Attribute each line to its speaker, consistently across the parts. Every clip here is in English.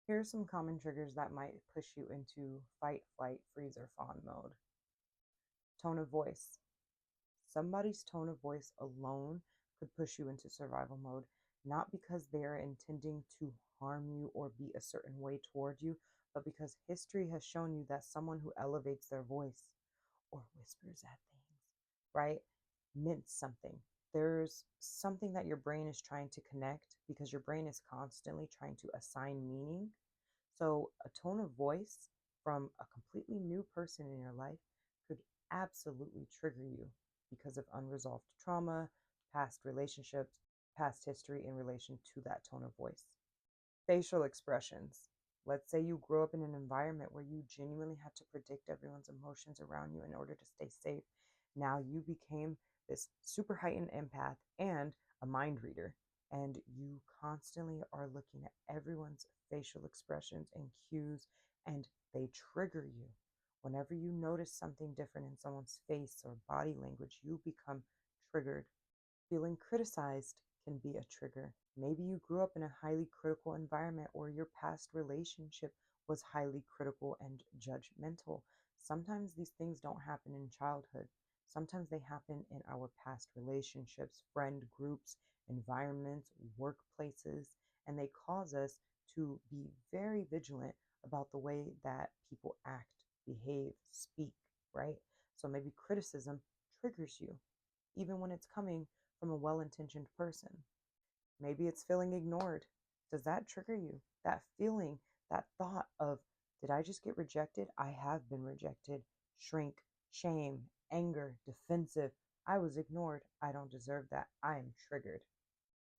Speaker 1: Here are some common triggers that might push you into fight, flight, freeze, or fawn mode. Tone of voice. Somebody's tone of voice alone could push you into survival mode, not because they're intending to harm you or be a certain way toward you, but because history has shown you that someone who elevates their voice or whispers at things, right, meant something. There's something that your brain is trying to connect because your brain is constantly trying to assign meaning. So, a tone of voice from a completely new person in your life could absolutely trigger you because of unresolved trauma, past relationships, past history in relation to that tone of voice. Facial expressions. Let's say you grew up in an environment where you genuinely had to predict everyone's emotions around you in order to stay safe. Now you became this super heightened empath and a mind reader, and you constantly are looking at everyone's facial expressions and cues, and they trigger you. Whenever you notice something different in someone's face or body language, you become triggered. Feeling criticized can be a trigger. Maybe you grew up in a highly critical environment or your past relationship was highly critical and judgmental. Sometimes these things don't happen in childhood. Sometimes they happen in our past relationships, friend groups, environments, workplaces, and they cause us to be very vigilant about the way that people act, behave, speak, right? So maybe criticism triggers you, even when it's coming from a well intentioned person. Maybe it's feeling ignored. Does that trigger you? That feeling, that thought of, did I just get rejected? I have been rejected. Shrink, shame, anger, defensive. I was ignored. I don't deserve that. I am triggered.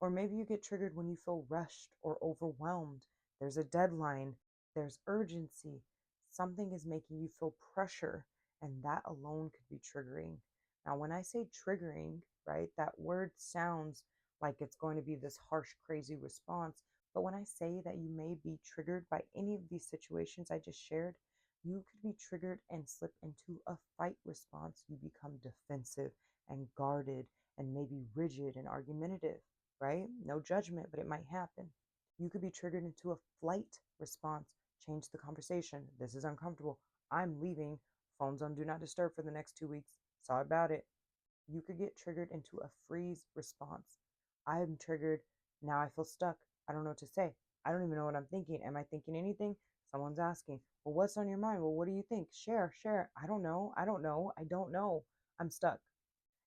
Speaker 1: Or maybe you get triggered when you feel rushed or overwhelmed. There's a deadline, there's urgency, something is making you feel pressure, and that alone could be triggering. Now, when I say triggering, right, that word sounds like it's going to be this harsh, crazy response. But when I say that you may be triggered by any of these situations I just shared, you could be triggered and slip into a fight response. You become defensive and guarded and maybe rigid and argumentative, right? No judgment, but it might happen. You could be triggered into a flight response. Change the conversation. This is uncomfortable. I'm leaving. Phone's on do not disturb for the next 2 weeks. Sorry about it. You could get triggered into a freeze response. I'm triggered. Now I feel stuck. I don't know what to say. I don't even know what I'm thinking. Am I thinking anything? Someone's asking, well, what's on your mind? Well, what do you think? Share, share. I don't know. I don't know. I don't know. I'm stuck.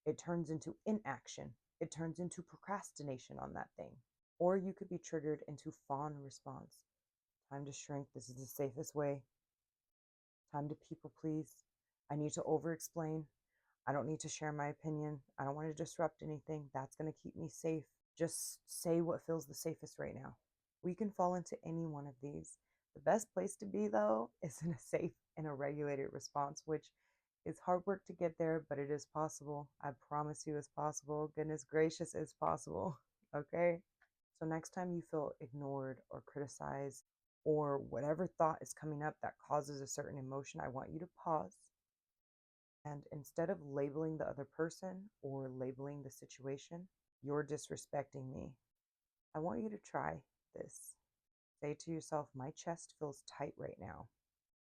Speaker 1: It turns into inaction. It turns into procrastination on that thing. Or you could be triggered into fawn response. Time to shrink. This is the safest way. Time to people please. I need to over explain. I don't need to share my opinion. I don't want to disrupt anything. That's going to keep me safe. Just say what feels the safest right now. We can fall into any one of these. The best place to be, though, is in a safe and a regulated response, which is hard work to get there, but it is possible. I promise you it's possible. Goodness gracious, it's possible. Okay? So next time you feel ignored or criticized or whatever thought is coming up that causes a certain emotion, I want you to pause and instead of labeling the other person or labeling the situation, you're disrespecting me. I want you to try this. Say to yourself, my chest feels tight right now.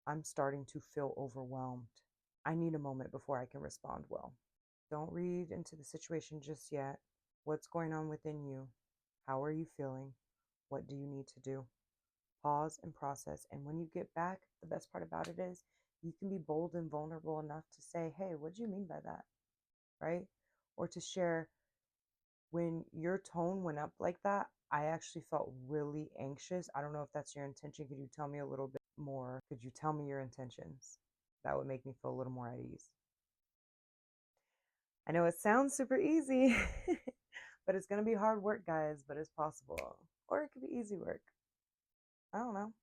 Speaker 1: I'm starting to feel overwhelmed. I need a moment before I can respond well. Don't read into the situation just yet. What's going on within you? How are you feeling? What do you need to do? Pause and process. And when you get back, the best part about it is you can be bold and vulnerable enough to say, hey, what do you mean by that? Right? Or to share, when your tone went up like that, I actually felt really anxious. I don't know if that's your intention. Could you tell me a little bit more? Could you tell me your intentions? That would make me feel a little more at ease. I know it sounds super easy, but it's going to be hard work, guys, but it's possible. Or it could be easy work. I don't know.